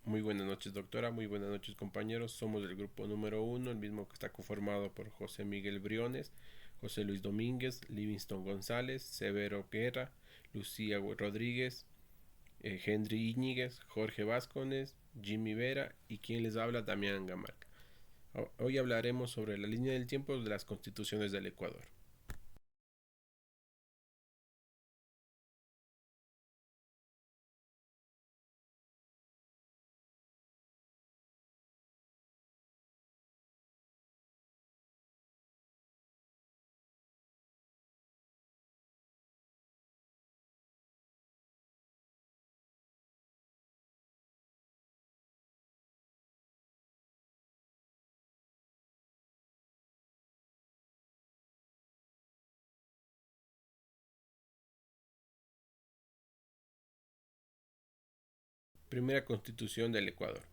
Muy buenas noches, doctora. Muy buenas noches, compañeros. Somos del grupo número uno, el mismo que está conformado por José Miguel Briones, José Luis Domínguez, Livingston González, Severo Guerra, Lucía Rodríguez, Henry Íñiguez, Jorge Vázquez, Jimmy Vera y quien les habla, Damián Gamarca. Hoy hablaremos sobre la línea del tiempo de las constituciones del Ecuador. Primera constitución del Ecuador.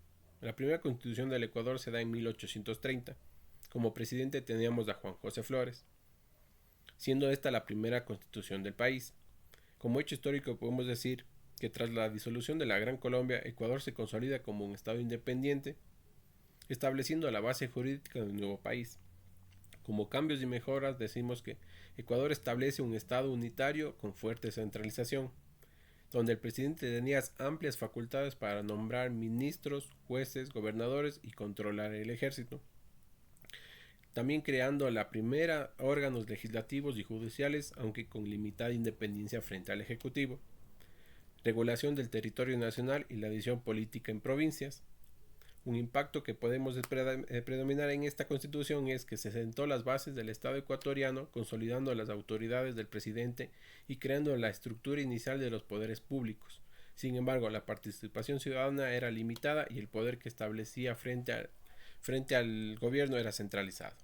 La primera constitución del Ecuador se da en 1830. Como presidente teníamos a Juan José Flores, siendo esta la primera constitución del país. Como hecho histórico podemos decir que tras la disolución de la Gran Colombia, Ecuador se consolida como un estado independiente, estableciendo la base jurídica del nuevo país. Como cambios y mejoras decimos que Ecuador establece un estado unitario con fuerte centralización, donde el presidente tenía amplias facultades para nombrar ministros, jueces, gobernadores y controlar el ejército. También creando la primera órganos legislativos y judiciales, aunque con limitada independencia frente al Ejecutivo. Regulación del territorio nacional y la división política en provincias. Un impacto que podemos predominar en esta constitución es que se sentó las bases del Estado ecuatoriano, consolidando las autoridades del presidente y creando la estructura inicial de los poderes públicos. Sin embargo, la participación ciudadana era limitada y el poder que establecía frente al gobierno era centralizado.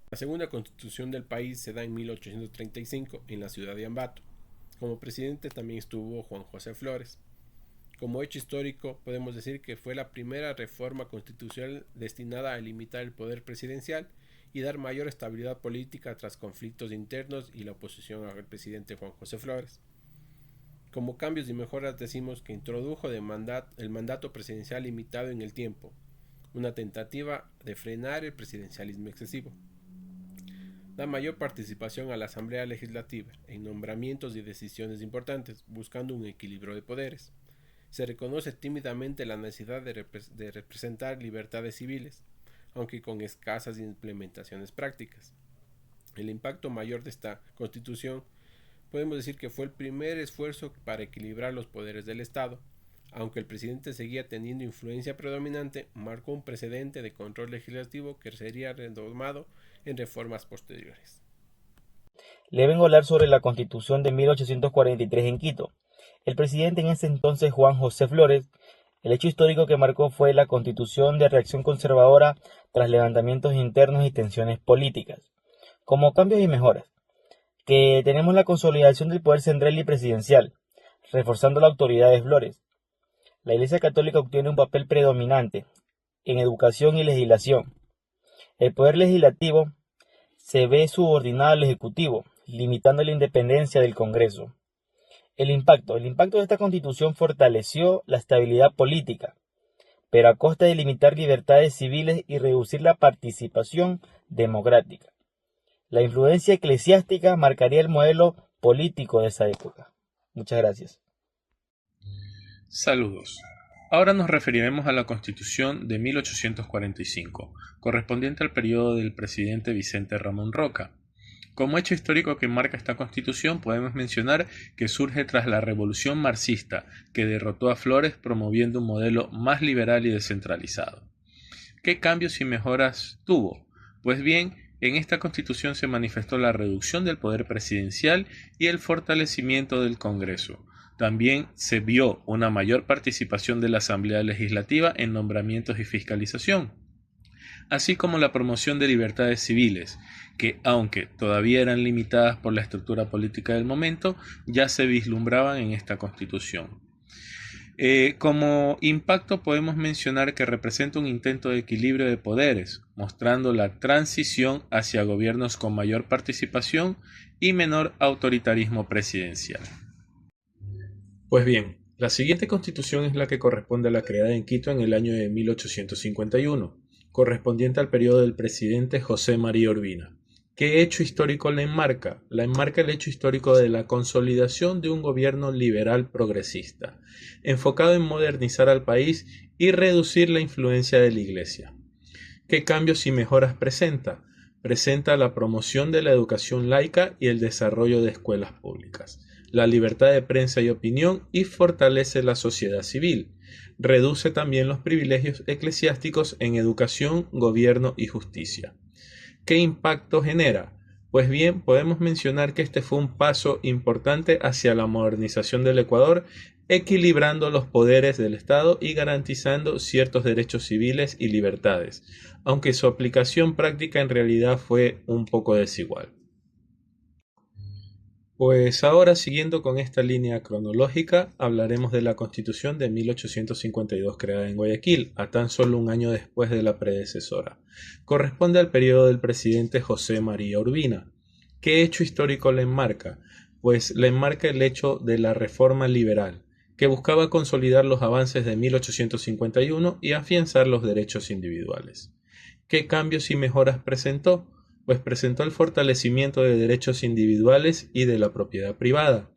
La segunda constitución del país se da en 1835 en la ciudad de Ambato. Como presidente también estuvo Juan José Flores. Como hecho histórico, podemos decir que fue la primera reforma constitucional destinada a limitar el poder presidencial y dar mayor estabilidad política tras conflictos internos y la oposición al presidente Juan José Flores. Como cambios y mejoras decimos que introdujo el mandato presidencial limitado en el tiempo, una tentativa de frenar el presidencialismo excesivo. Da mayor participación a la Asamblea Legislativa en nombramientos y decisiones importantes, buscando un equilibrio de poderes. Se reconoce tímidamente la necesidad de representar libertades civiles, aunque con escasas implementaciones prácticas. El impacto mayor de esta constitución podemos decir que fue el primer esfuerzo para equilibrar los poderes del Estado. Aunque el presidente seguía teniendo influencia predominante, marcó un precedente de control legislativo que sería retomado en reformas posteriores. Le vengo a hablar sobre la Constitución de 1843 en Quito. El presidente en ese entonces, Juan José Flores, el hecho histórico que marcó fue la Constitución de reacción conservadora tras levantamientos internos y tensiones políticas. Como cambios y mejoras, que tenemos la consolidación del poder central y presidencial, reforzando la autoridad de Flores. La Iglesia Católica obtiene un papel predominante en educación y legislación. El poder legislativo se ve subordinado al Ejecutivo, limitando la independencia del Congreso. El impacto de esta constitución fortaleció la estabilidad política, pero a costa de limitar libertades civiles y reducir la participación democrática. La influencia eclesiástica marcaría el modelo político de esa época. Muchas gracias. Saludos. Ahora nos referiremos a la Constitución de 1845, correspondiente al periodo del presidente Vicente Ramón Roca. Como hecho histórico que marca esta Constitución, podemos mencionar que surge tras la Revolución Marxista, que derrotó a Flores promoviendo un modelo más liberal y descentralizado. ¿Qué cambios y mejoras tuvo? Pues bien, en esta Constitución se manifestó la reducción del poder presidencial y el fortalecimiento del Congreso. También se vio una mayor participación de la Asamblea Legislativa en nombramientos y fiscalización, así como la promoción de libertades civiles, que aunque todavía eran limitadas por la estructura política del momento, ya se vislumbraban en esta Constitución. Como impacto podemos mencionar que representa un intento de equilibrio de poderes, mostrando la transición hacia gobiernos con mayor participación y menor autoritarismo presidencial. Pues bien, La siguiente constitución es la que corresponde a la creada en Quito en el año de 1851, correspondiente al periodo del presidente José María Urbina. ¿Qué hecho histórico la enmarca? La enmarca el hecho histórico de la consolidación de un gobierno liberal progresista, enfocado en modernizar al país y reducir la influencia de la Iglesia. ¿Qué cambios y mejoras presenta? Presenta la promoción de la educación laica y el desarrollo de escuelas públicas, la libertad de prensa y opinión y fortalece la sociedad civil. Reduce también los privilegios eclesiásticos en educación, gobierno y justicia. ¿Qué impacto genera? Pues bien, podemos mencionar que este fue un paso importante hacia la modernización del Ecuador, equilibrando los poderes del Estado y garantizando ciertos derechos civiles y libertades, aunque su aplicación práctica en realidad fue un poco desigual. Pues ahora, siguiendo con esta línea cronológica, hablaremos de la Constitución de 1852 creada en Guayaquil, a tan solo un año después de la predecesora. Corresponde al periodo del presidente José María Urbina. ¿Qué hecho histórico la enmarca? Pues la enmarca el hecho de la reforma liberal, que buscaba consolidar los avances de 1851 y afianzar los derechos individuales. ¿Qué cambios y mejoras presentó? Pues presentó el fortalecimiento de derechos individuales y de la propiedad privada.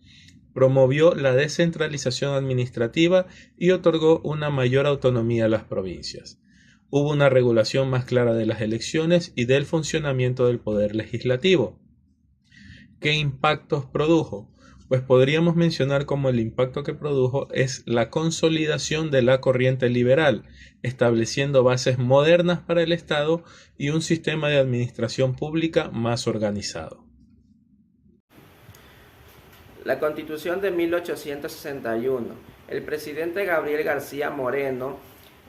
Promovió la descentralización administrativa y otorgó una mayor autonomía a las provincias. Hubo una regulación más clara de las elecciones y del funcionamiento del poder legislativo. ¿Qué impactos produjo? Pues podríamos mencionar como el impacto que produjo es la consolidación de la corriente liberal, estableciendo bases modernas para el Estado y un sistema de administración pública más organizado. La Constitución de 1861. El presidente Gabriel García Moreno,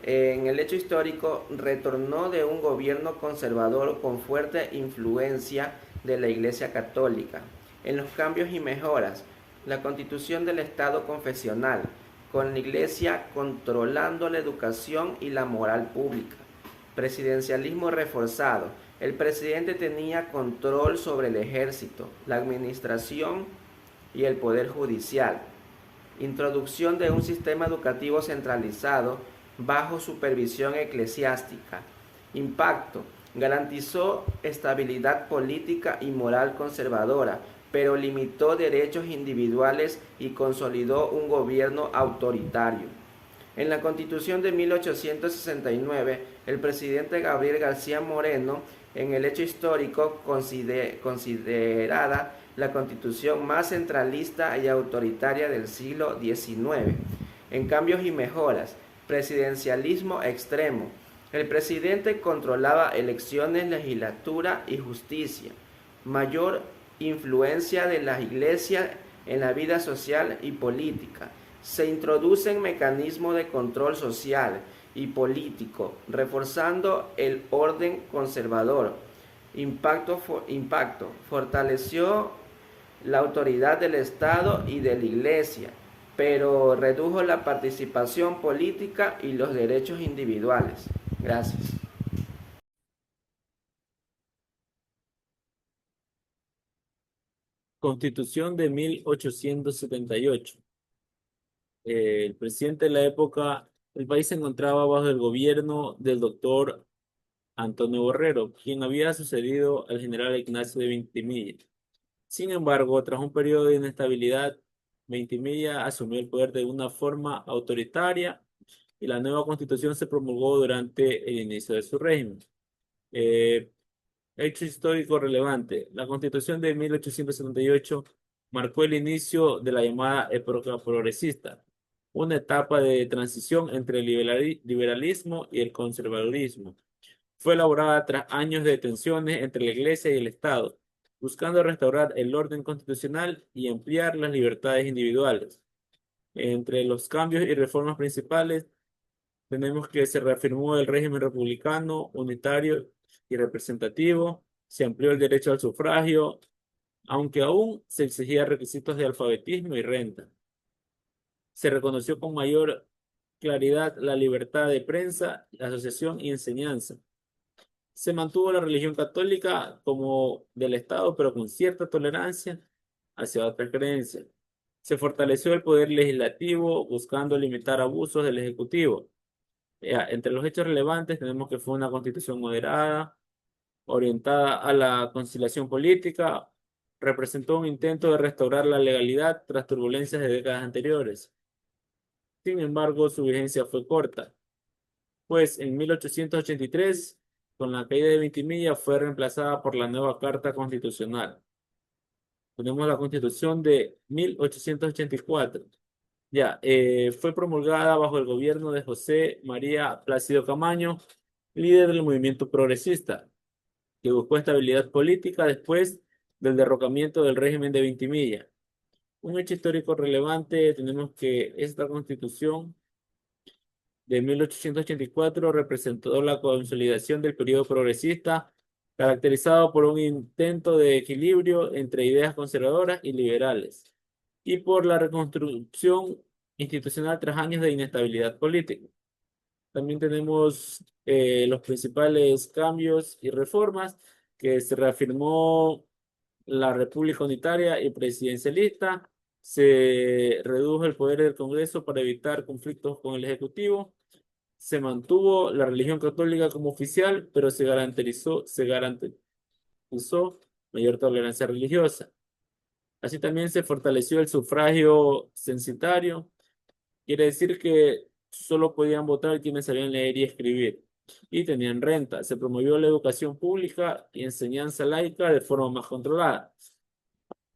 en el hecho histórico, retornó de un gobierno conservador con fuerte influencia de la Iglesia Católica. En los cambios y mejoras, la Constitución del Estado confesional, con la Iglesia controlando la educación y la moral pública. Presidencialismo reforzado. El presidente tenía control sobre el ejército, la administración y el Poder Judicial. Introducción de un sistema educativo centralizado bajo supervisión eclesiástica. Impacto. Garantizó estabilidad política y moral conservadora, pero limitó derechos individuales y consolidó un gobierno autoritario. En la Constitución de 1869, el presidente Gabriel García Moreno, en el hecho histórico, considerada la constitución más centralista y autoritaria del siglo XIX. En cambios y mejoras, presidencialismo extremo. El presidente controlaba elecciones, legislatura y justicia. Mayor influencia de las iglesias en la vida social y política. Se introducen mecanismos de control social y político, reforzando el orden conservador. Impacto. Fortaleció la autoridad del Estado y de la Iglesia, pero redujo la participación política y los derechos individuales. Gracias. Constitución de 1878. El presidente de la época, el país se encontraba bajo el gobierno del doctor Antonio Borrero, quien había sucedido al general Ignacio de Vintimilla. Sin embargo, tras un periodo de inestabilidad, Vintimilla asumió el poder de una forma autoritaria y la nueva constitución se promulgó durante el inicio de su régimen. Eh, Hecho histórico relevante. La constitución de 1878 marcó el inicio de la llamada época progresista, una etapa de transición entre el liberalismo y el conservadurismo. Fue elaborada tras años de tensiones entre la Iglesia y el Estado, buscando restaurar el orden constitucional y ampliar las libertades individuales. Entre los cambios y reformas principales, tenemos que se reafirmó el régimen republicano, unitario y representativo, se amplió el derecho al sufragio, aunque aún se exigían requisitos de alfabetismo y renta. Se reconoció con mayor claridad la libertad de prensa, asociación y enseñanza. Se mantuvo la religión católica como del Estado, pero con cierta tolerancia hacia otras creencias. Se fortaleció el poder legislativo buscando limitar abusos del ejecutivo. Entre los hechos relevantes tenemos que fue una constitución moderada, orientada a la conciliación política, representó un intento de restaurar la legalidad tras turbulencias de décadas anteriores. Sin embargo, su vigencia fue corta, pues en 1883, con la caída de Vintimilla, fue reemplazada por la nueva Carta Constitucional. Tenemos la Constitución de 1884. Fue promulgada bajo el gobierno de José María Plácido Camaño, líder del movimiento progresista, que buscó estabilidad política después del derrocamiento del régimen de Vintimilla. Un hecho histórico relevante, tenemos que esta Constitución de 1884 representó la consolidación del periodo progresista, caracterizado por un intento de equilibrio entre ideas conservadoras y liberales, y por la reconstrucción institucional tras años de inestabilidad política. También tenemos los principales cambios y reformas, que se reafirmó la República Unitaria y presidencialista, se redujo el poder del Congreso para evitar conflictos con el Ejecutivo, se mantuvo la religión católica como oficial, pero se garantizó mayor tolerancia religiosa. Así también se fortaleció el sufragio censitario, quiere decir que solo podían votar quienes sabían leer y escribir y tenían renta. Se promovió la educación pública y enseñanza laica de forma más controlada.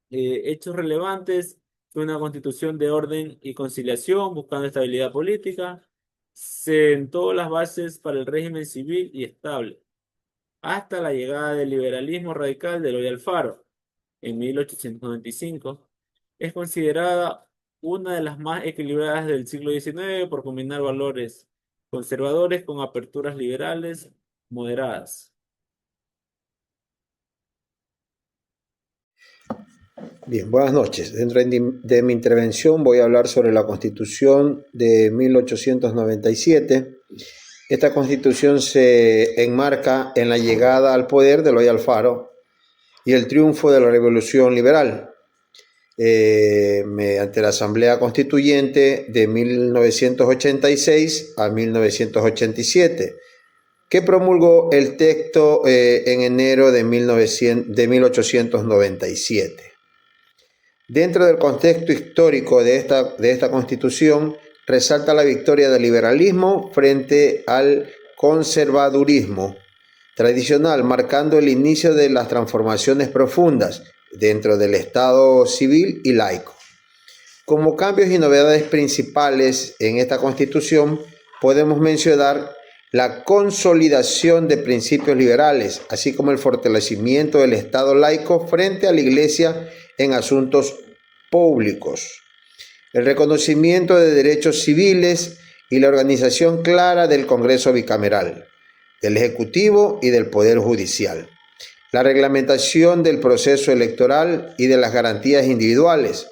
Hechos relevantes: fue una constitución de orden y conciliación, buscando estabilidad política. Sentó las bases para el régimen civil y estable, hasta la llegada del liberalismo radical de Eloy Alfaro en 1895. Es considerada una de las más equilibradas del siglo XIX por combinar valores conservadores con aperturas liberales moderadas. Bien, buenas noches. Dentro de mi intervención voy a hablar sobre la Constitución de 1897. Esta Constitución se enmarca en la llegada al poder de Eloy Alfaro y el triunfo de la Revolución Liberal mediante la Asamblea Constituyente de 1986 a 1987, que promulgó el texto en enero de 1897. Dentro del contexto histórico de esta Constitución, resalta la victoria del liberalismo frente al conservadurismo tradicional, marcando el inicio de las transformaciones profundas dentro del Estado civil y laico. Como cambios y novedades principales en esta Constitución, podemos mencionar la consolidación de principios liberales, así como el fortalecimiento del Estado laico frente a la Iglesia en asuntos públicos, el reconocimiento de derechos civiles y la organización clara del Congreso bicameral, del Ejecutivo y del Poder Judicial, la reglamentación del proceso electoral y de las garantías individuales.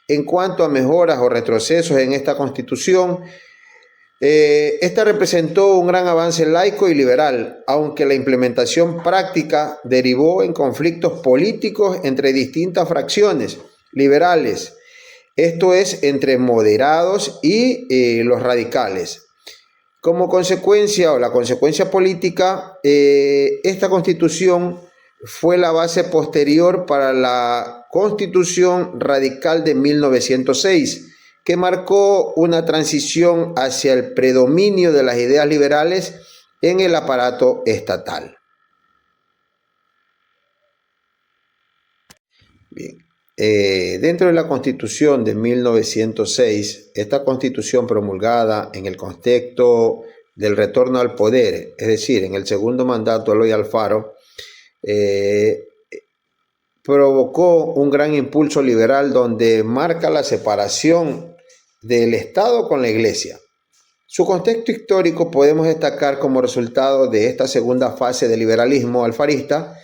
En cuanto a mejoras o retrocesos en esta Constitución, esta representó un gran avance laico y liberal, aunque la implementación práctica derivó en conflictos políticos entre distintas fracciones liberales, esto es, entre moderados y los radicales. Como consecuencia o la consecuencia política, esta Constitución fue la base posterior para la Constitución Radical de 1906, que marcó una transición hacia el predominio de las ideas liberales en el aparato estatal. Bien. Dentro de la Constitución de 1906, esta Constitución promulgada en el contexto del retorno al poder, es decir, en el segundo mandato de Eloy Alfaro, provocó un gran impulso liberal donde marca la separación del Estado con la Iglesia. Su contexto histórico podemos destacar como resultado de esta segunda fase del liberalismo alfarista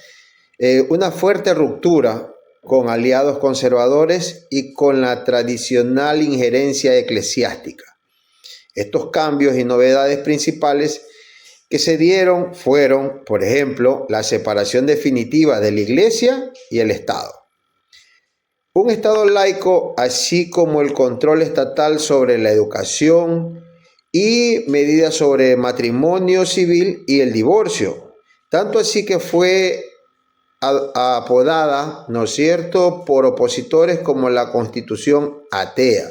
una fuerte ruptura con aliados conservadores y con la tradicional injerencia eclesiástica. Estos cambios y novedades principales que se dieron fueron, por ejemplo, la separación definitiva de la Iglesia y el Estado, Un Estado laico, así como el control estatal sobre la educación y medidas sobre matrimonio civil y el divorcio. Tanto así que fue apodada, ¿no es cierto?, por opositores como la Constitución atea,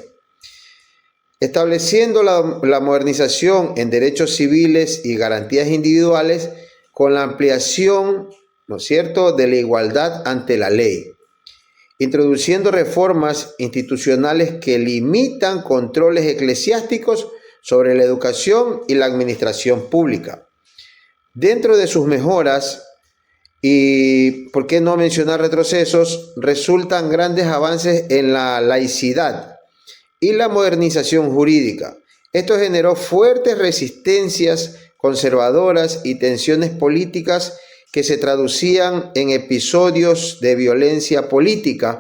estableciendo la modernización en derechos civiles y garantías individuales con la ampliación, ¿no es cierto?, de la igualdad ante la ley, introduciendo reformas institucionales que limitan controles eclesiásticos sobre la educación y la administración pública. Dentro de sus mejoras, y por qué no mencionar retrocesos, resultan grandes avances en la laicidad y la modernización jurídica. Esto generó fuertes resistencias conservadoras y tensiones políticas que se traducían en episodios de violencia política.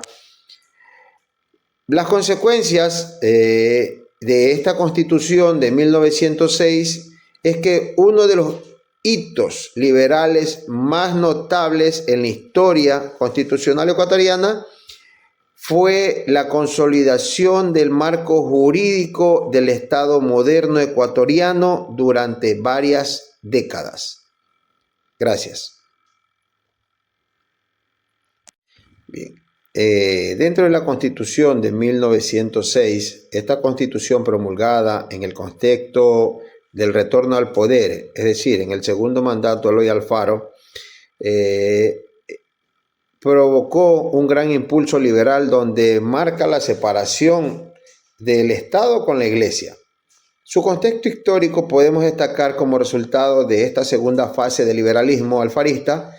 Las consecuencias de esta Constitución de 1906 es que uno de los hitos liberales más notables en la historia constitucional ecuatoriana fue la consolidación del marco jurídico del Estado moderno ecuatoriano durante varias décadas. Gracias. Bien. Dentro de la Constitución de 1906, esta Constitución promulgada en el contexto del retorno al poder, es decir, en el segundo mandato de Eloy Alfaro, provocó un gran impulso liberal donde marca la separación del Estado con la Iglesia. Su contexto histórico podemos destacar como resultado de esta segunda fase del liberalismo alfarista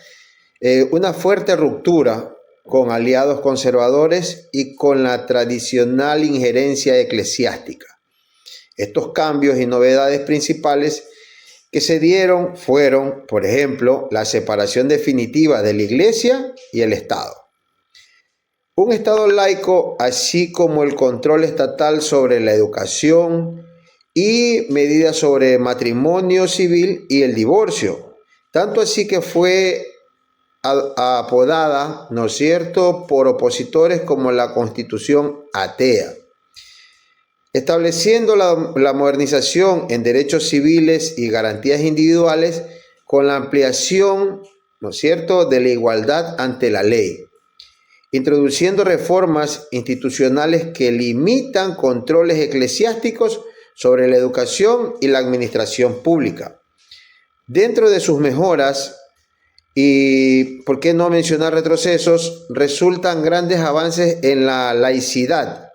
una fuerte ruptura con aliados conservadores y con la tradicional injerencia eclesiástica. Estos cambios y novedades principales que se dieron fueron, por ejemplo, la separación definitiva de la Iglesia y el Estado. Un Estado laico, así como el control estatal sobre la educación y medidas sobre matrimonio civil y el divorcio. Tanto así que fue apodada, ¿no es cierto?, por opositores como la Constitución atea, estableciendo la modernización en derechos civiles y garantías individuales con la ampliación, ¿no es cierto?, de la igualdad ante la ley, introduciendo reformas institucionales que limitan controles eclesiásticos sobre la educación y la administración pública. Dentro de sus mejoras, y por qué no mencionar retrocesos, resultan grandes avances en la laicidad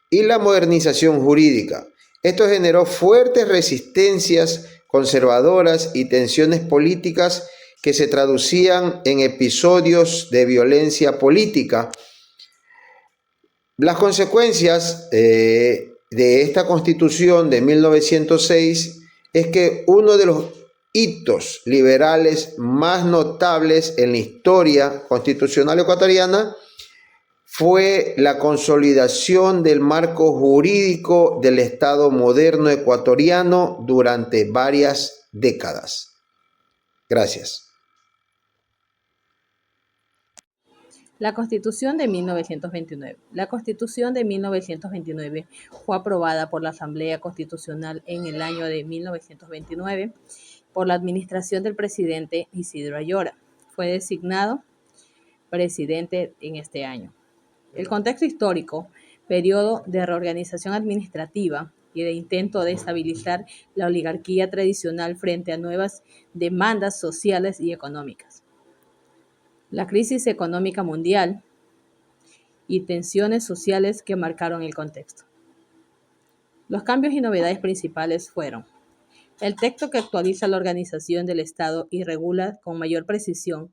y la modernización jurídica. Esto generó fuertes resistencias conservadoras y tensiones políticas que se traducían en episodios de violencia política. Las consecuencias de esta Constitución de 1906 es que uno de los hitos liberales más notables en la historia constitucional ecuatoriana fue la consolidación del marco jurídico del Estado moderno ecuatoriano durante varias décadas. Gracias. La Constitución de 1929. La Constitución de 1929 fue aprobada por la Asamblea Constitucional en el año de 1929 por la administración del presidente Isidro Ayora. Fue designado presidente en este año. El contexto histórico, periodo de reorganización administrativa y de intento de estabilizar la oligarquía tradicional frente a nuevas demandas sociales y económicas. La crisis económica mundial y tensiones sociales que marcaron el contexto. Los cambios y novedades principales fueron el texto que actualiza la organización del Estado y regula con mayor precisión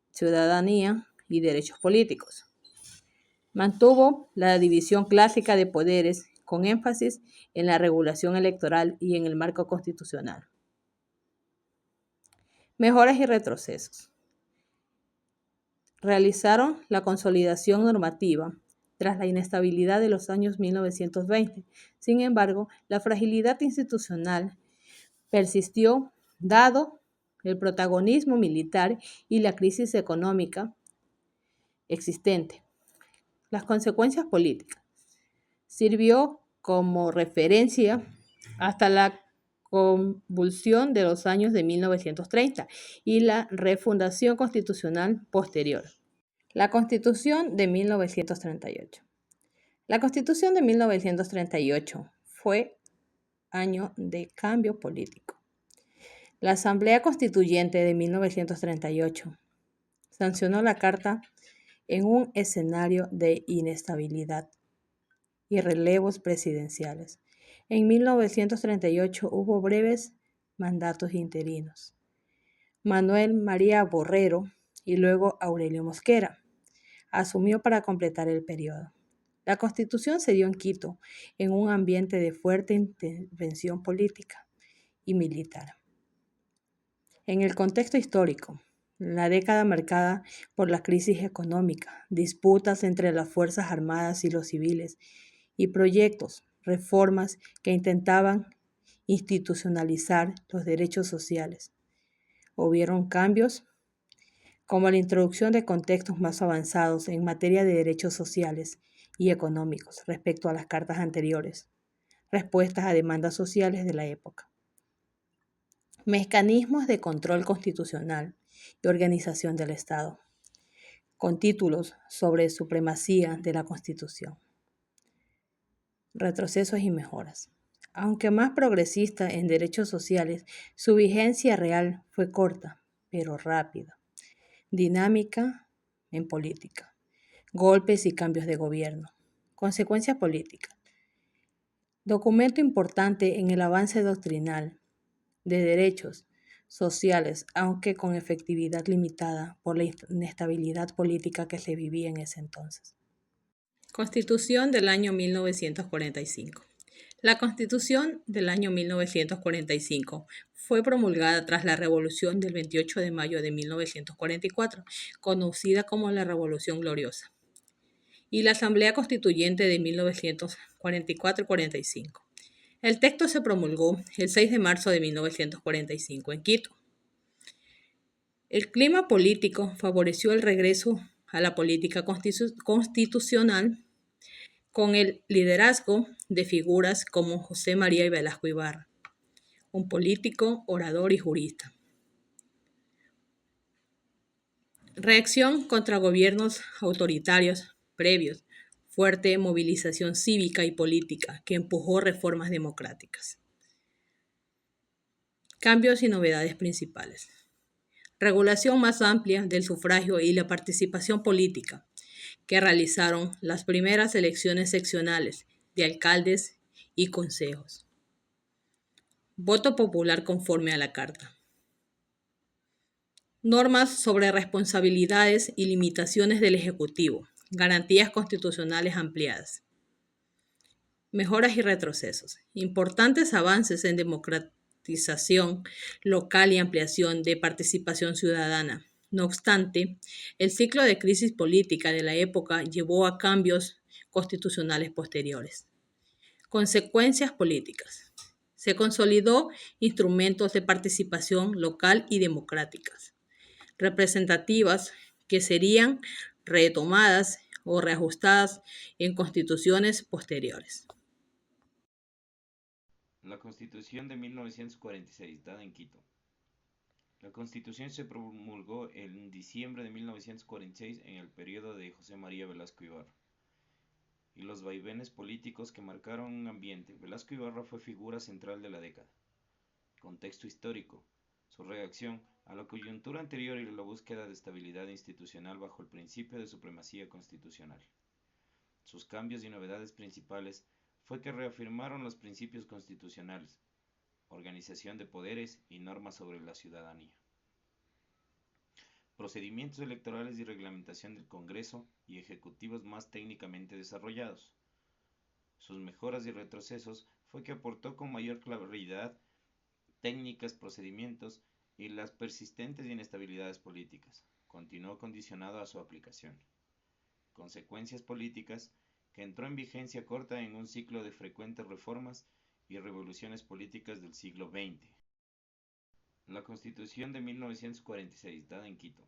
ciudadanía y derechos políticos. Mantuvo la división clásica de poderes con énfasis en la regulación electoral y en el marco constitucional. Mejoras y retrocesos. Realizaron la consolidación normativa tras la inestabilidad de los años 1920. Sin embargo, la fragilidad institucional persistió dado el protagonismo militar y la crisis económica existente. Las consecuencias políticas. Sirvió como referencia hasta la convulsión de los años de 1930 y la refundación constitucional posterior. La Constitución de 1938. La Constitución de 1938 fue año de cambio político. La Asamblea Constituyente de 1938 sancionó la Carta en un escenario de inestabilidad y relevos presidenciales. En 1938 hubo breves mandatos interinos. Manuel María Borrero y luego Aurelio Mosquera asumió para completar el periodo. La Constitución se dio en Quito en un ambiente de fuerte intervención política y militar. En el contexto histórico, la década marcada por la crisis económica, disputas entre las Fuerzas Armadas y los civiles, y proyectos, reformas que intentaban institucionalizar los derechos sociales. Hubieron cambios como la introducción de contextos más avanzados en materia de derechos sociales y económicos respecto a las cartas anteriores, respuestas a demandas sociales de la época. Mecanismos de control constitucional y organización del Estado, con títulos sobre supremacía de la Constitución. Retrocesos y mejoras. Aunque más progresista en derechos sociales, su vigencia real fue corta, pero rápida. Dinámica en política. Golpes y cambios de gobierno. Consecuencias políticas. Documento importante en el avance doctrinal de derechos sociales, aunque con efectividad limitada por la inestabilidad política que se vivía en ese entonces. Constitución del año 1945. La Constitución del año 1945 fue promulgada tras la Revolución del 28 de mayo de 1944, conocida como la Revolución Gloriosa, y la Asamblea Constituyente de 1944-45. El texto se promulgó el 6 de marzo de 1945 en Quito. El clima político favoreció el regreso a la política constitucional con el liderazgo de figuras como José María Velasco Ibarra, un político, orador y jurista. Reacción contra gobiernos autoritarios previos, fuerte movilización cívica y política que empujó reformas democráticas. Cambios y novedades principales. Regulación más amplia del sufragio y la participación política, que realizaron las primeras elecciones seccionales de alcaldes y consejos. Voto popular conforme a la Carta. Normas sobre responsabilidades y limitaciones del Ejecutivo. Garantías constitucionales ampliadas. Mejoras y retrocesos. Importantes avances en democratización local y ampliación de participación ciudadana. No obstante, el ciclo de crisis política de la época llevó a cambios constitucionales posteriores. Consecuencias políticas. Se consolidó instrumentos de participación local y democráticas, representativas que serían retomadas o reajustadas en constituciones posteriores. La Constitución de 1946, dada en Quito. La Constitución se promulgó en diciembre de 1946 en el periodo de José María Velasco Ibarra y los vaivenes políticos que marcaron un ambiente. Velasco Ibarra fue figura central de la década. Contexto histórico. Su reacción a la coyuntura anterior y la búsqueda de estabilidad institucional bajo el principio de supremacía constitucional. Sus cambios y novedades principales fue que reafirmaron los principios constitucionales, organización de poderes y normas sobre la ciudadanía. Procedimientos electorales y reglamentación del Congreso y ejecutivos más técnicamente desarrollados. Sus mejoras y retrocesos fue que aportó con mayor claridad técnicas, procedimientos y las persistentes inestabilidades políticas. Continuó condicionado a su aplicación. Consecuencias políticas, que entró en vigencia corta en un ciclo de frecuentes reformas y revoluciones políticas del siglo XX. La Constitución de 1946, dada en Quito.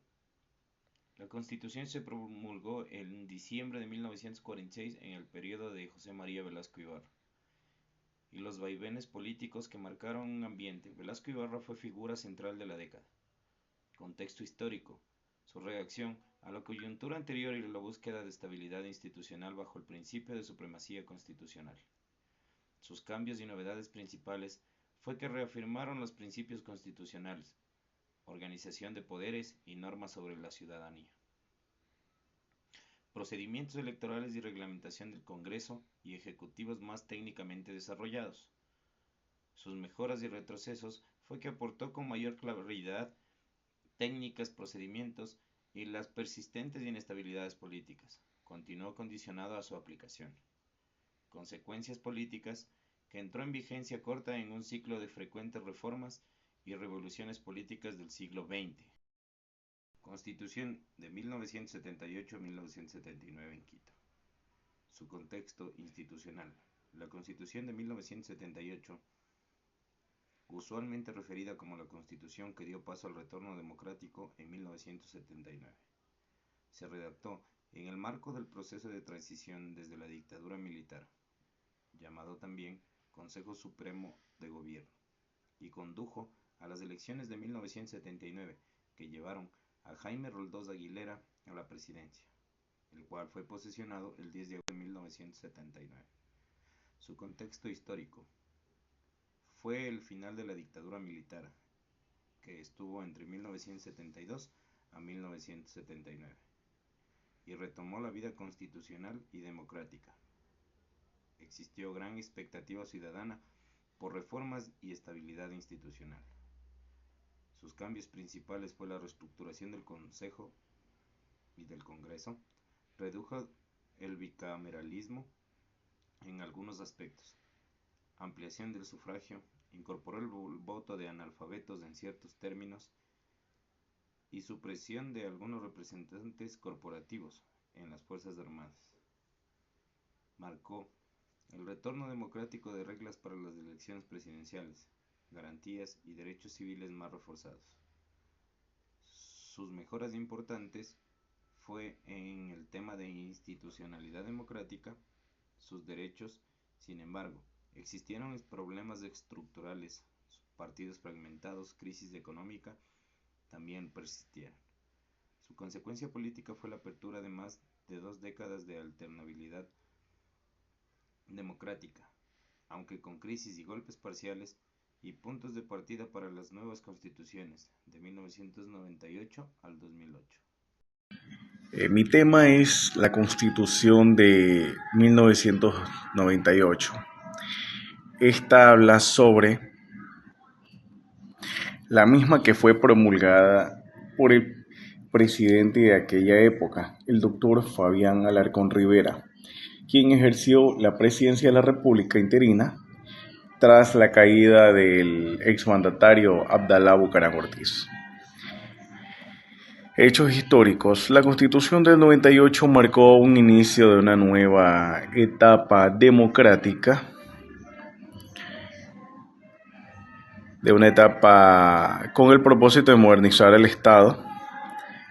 La Constitución se promulgó en diciembre de 1946 en el periodo de José María Velasco Ibarra. Y los vaivenes políticos que marcaron un ambiente. Velasco Ibarra fue figura central de la década. Contexto histórico. Su reacción a la coyuntura anterior y la búsqueda de estabilidad institucional bajo el principio de supremacía constitucional. Sus cambios y novedades principales fue que reafirmaron los principios constitucionales, organización de poderes y normas sobre la ciudadanía. Procedimientos electorales y reglamentación del Congreso y ejecutivos más técnicamente desarrollados. Sus mejoras y retrocesos fue que aportó con mayor claridad técnicas, procedimientos y las persistentes inestabilidades políticas. Continuó condicionado a su aplicación. Consecuencias políticas que entró en vigencia corta en un ciclo de frecuentes reformas y revoluciones políticas del siglo XX. Constitución de 1978-1979 en Quito. Su contexto institucional. La Constitución de 1978, usualmente referida como la Constitución que dio paso al retorno democrático en 1979, se redactó en el marco del proceso de transición desde la dictadura militar, llamado también Consejo Supremo de Gobierno, y condujo a las elecciones de 1979 que llevaron a Jaime Roldós Aguilera a la presidencia, el cual fue posesionado el 10 de agosto de 1979. Su contexto histórico fue el final de la dictadura militar, que estuvo entre 1972 a 1979, y retomó la vida constitucional y democrática. Existió gran expectativa ciudadana por reformas y estabilidad institucional. Sus cambios principales fue la reestructuración del Consejo y del Congreso, redujo el bicameralismo en algunos aspectos, ampliación del sufragio, incorporó el voto de analfabetos en ciertos términos y supresión de algunos representantes corporativos en las Fuerzas Armadas. Marcó el retorno democrático de reglas para las elecciones presidenciales, garantías y derechos civiles más reforzados. Sus mejoras importantes fue en el tema de institucionalidad democrática, sus derechos. Sin embargo, existieron problemas estructurales, partidos fragmentados, crisis económica también persistieron. Su consecuencia política fue la apertura de más de 2 décadas de alternabilidad democrática, aunque con crisis y golpes parciales, y puntos de partida para las nuevas constituciones de 1998 al 2008. Mi tema es la Constitución de 1998. Esta habla sobre la misma que fue promulgada por el presidente de aquella época, el doctor Fabián Alarcón Rivera, quien ejerció la presidencia de la República interina tras la caída del exmandatario Abdalá Bucaram Ortiz. Hechos históricos. La Constitución del 98 marcó un inicio de una nueva etapa democrática, de una etapa con el propósito de modernizar el Estado,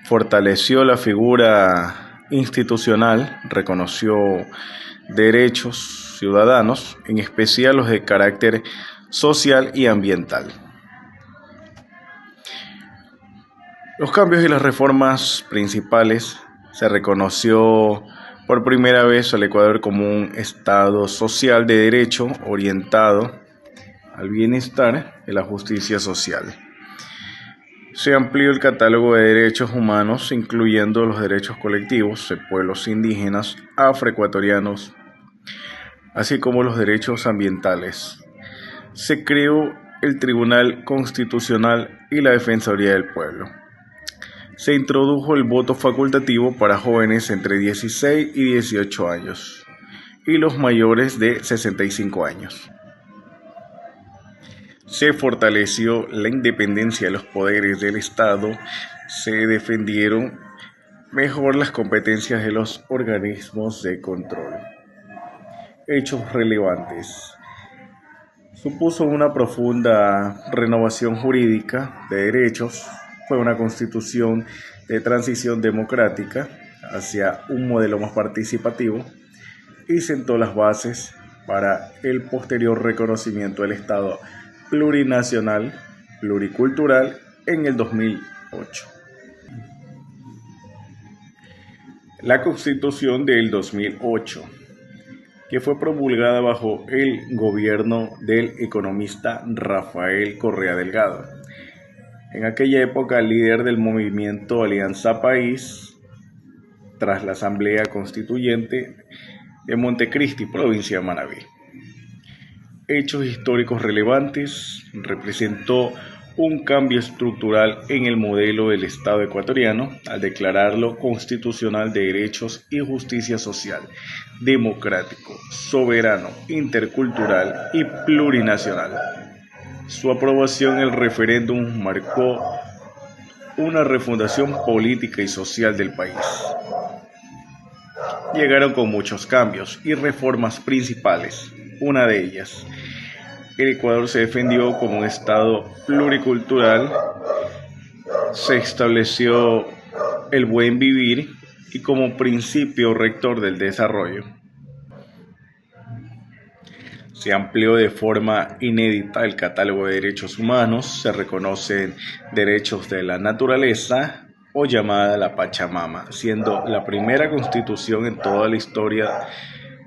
fortaleció la figura institucional, reconoció derechos ciudadanos, en especial los de carácter social y ambiental. Los cambios y las reformas principales: se reconoció por primera vez al Ecuador como un Estado social de derecho orientado al bienestar y la justicia social. Se amplió el catálogo de derechos humanos, incluyendo los derechos colectivos de pueblos indígenas, afroecuatorianos, así como los derechos ambientales. Se creó el Tribunal Constitucional y la Defensoría del Pueblo. Se introdujo el voto facultativo para jóvenes entre 16 y 18 años y los mayores de 65 años. Se fortaleció la independencia de los poderes del Estado, se defendieron mejor las competencias de los organismos de control. Hechos relevantes. Supuso una profunda renovación jurídica de derechos. Fue una constitución de transición democrática hacia un modelo más participativo y sentó las bases para el posterior reconocimiento del Estado plurinacional, pluricultural en el 2008. La Constitución del 2008, que fue promulgada bajo el gobierno del economista Rafael Correa Delgado, en aquella época líder del movimiento Alianza País, tras la Asamblea Constituyente de Montecristi, provincia de Manabí. Hechos históricos relevantes: representó un cambio estructural en el modelo del Estado ecuatoriano al declararlo constitucional de derechos y justicia social, democrático, soberano, intercultural y plurinacional. Su aprobación en el referéndum marcó una refundación política y social del país. Llegaron con muchos cambios y reformas principales. Una de ellas: el Ecuador se defendió como un Estado pluricultural, se estableció el buen vivir y como principio rector del desarrollo. Se amplió de forma inédita el catálogo de derechos humanos, se reconocen derechos de la naturaleza o llamada la Pachamama, siendo la primera constitución en toda la historia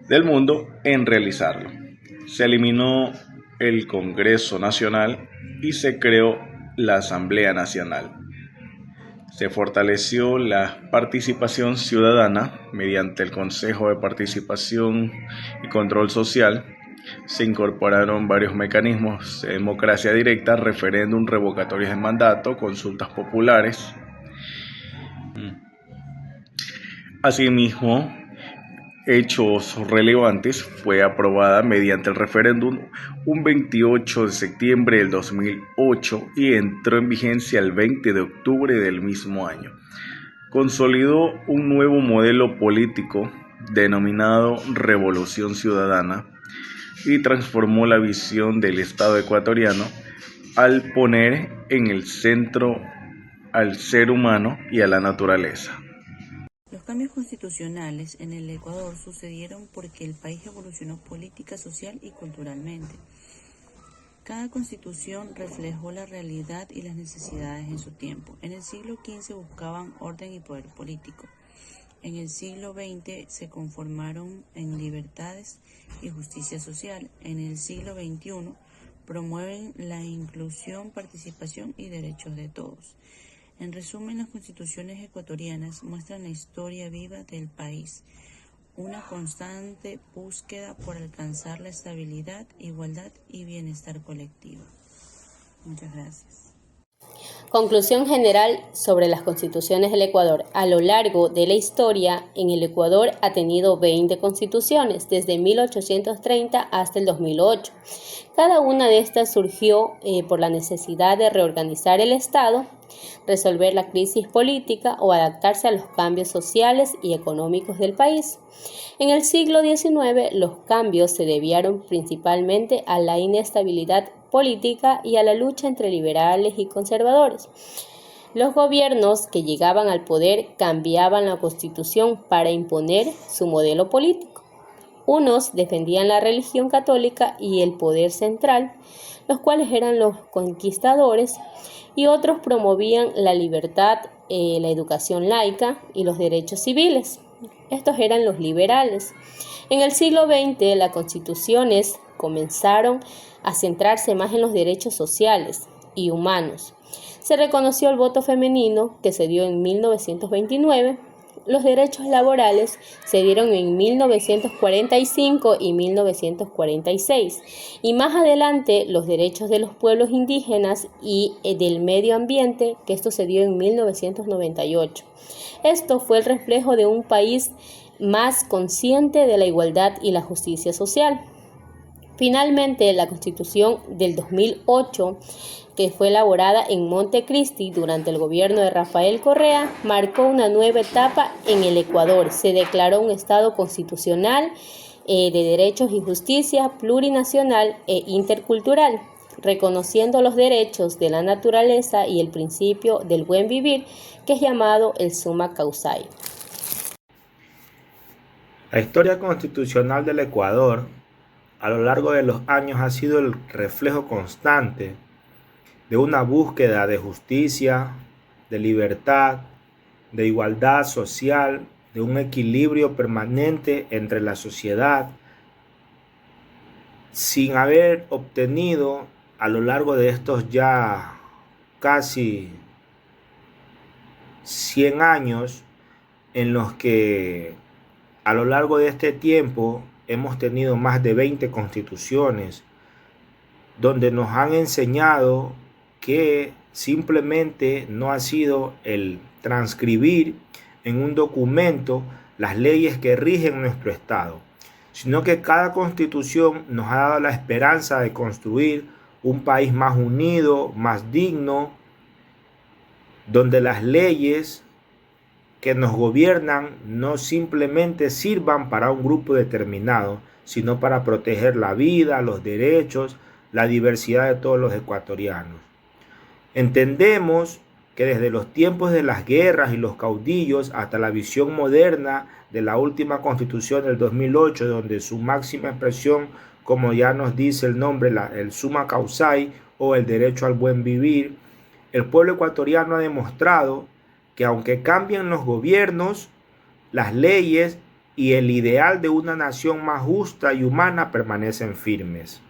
del mundo en realizarlo. Se eliminó el Congreso Nacional y se creó la Asamblea Nacional. Se fortaleció la participación ciudadana mediante el Consejo de Participación y Control Social. Se incorporaron varios mecanismos de democracia directa, referéndum, revocatorias de mandato, consultas populares. Asimismo, hechos relevantes: fue aprobada mediante el referéndum un 28 de septiembre del 2008 y entró en vigencia el 20 de octubre del mismo año. Consolidó un nuevo modelo político denominado Revolución Ciudadana y transformó la visión del Estado ecuatoriano al poner en el centro al ser humano y a la naturaleza. Los cambios constitucionales en el Ecuador sucedieron porque el país evolucionó política, social y culturalmente. Cada constitución reflejó la realidad y las necesidades en su tiempo. En el siglo XV buscaban orden y poder político. En el siglo XX se conformaron en libertades y justicia social. En el siglo XXI promueven la inclusión, participación y derechos de todos. En resumen, las constituciones ecuatorianas muestran la historia viva del país, una constante búsqueda por alcanzar la estabilidad, igualdad y bienestar colectivo. Muchas gracias. Conclusión general sobre las constituciones del Ecuador. A lo largo de la historia, en el Ecuador ha tenido 20 constituciones, desde 1830 hasta el 2008. Cada una de estas surgió por la necesidad de reorganizar el Estado, resolver la crisis política o adaptarse a los cambios sociales y económicos del país. En el siglo XIX, los cambios se debieron principalmente a la inestabilidad política y a la lucha entre liberales y conservadores. Los gobiernos que llegaban al poder cambiaban la constitución para imponer su modelo político. Unos defendían la religión católica y el poder central, los cuales eran los conquistadores, y otros promovían la libertad, la educación laica y los derechos civiles. Estos eran los liberales. En el siglo XX, las constituciones comenzaron a centrarse más en los derechos sociales y humanos. Se reconoció el voto femenino, que se dio en 1929. Los derechos laborales se dieron en 1945 y 1946. Y más adelante, los derechos de los pueblos indígenas y del medio ambiente, que esto se dio en 1998. Esto fue el reflejo de un país más consciente de la igualdad y la justicia social. Finalmente, la Constitución del 2008, que fue elaborada en Montecristi durante el gobierno de Rafael Correa, marcó una nueva etapa en el Ecuador. Se declaró un Estado constitucional de derechos y justicia, plurinacional e intercultural. reconociendo los derechos de la naturaleza y el principio del buen vivir, que es llamado el summa causae. La historia constitucional del Ecuador a lo largo de los años ha sido el reflejo constante de una búsqueda de justicia, de libertad, de igualdad social, de un equilibrio permanente entre la sociedad, sin haber obtenido a lo largo de estos ya casi 100 años en los que a lo largo de este tiempo hemos tenido más de 20 constituciones donde nos han enseñado que simplemente no ha sido el transcribir en un documento las leyes que rigen nuestro Estado, sino que cada constitución nos ha dado la esperanza de construir un país más unido, más digno, donde las leyes que nos gobiernan no simplemente sirvan para un grupo determinado, sino para proteger la vida, los derechos, la diversidad de todos los ecuatorianos. Entendemos que desde los tiempos de las guerras y los caudillos hasta la visión moderna de la última constitución del 2008, donde su máxima expresión, como ya nos dice el nombre, el summa causae o el derecho al buen vivir, el pueblo ecuatoriano ha demostrado que aunque cambien los gobiernos, las leyes y el ideal de una nación más justa y humana permanecen firmes.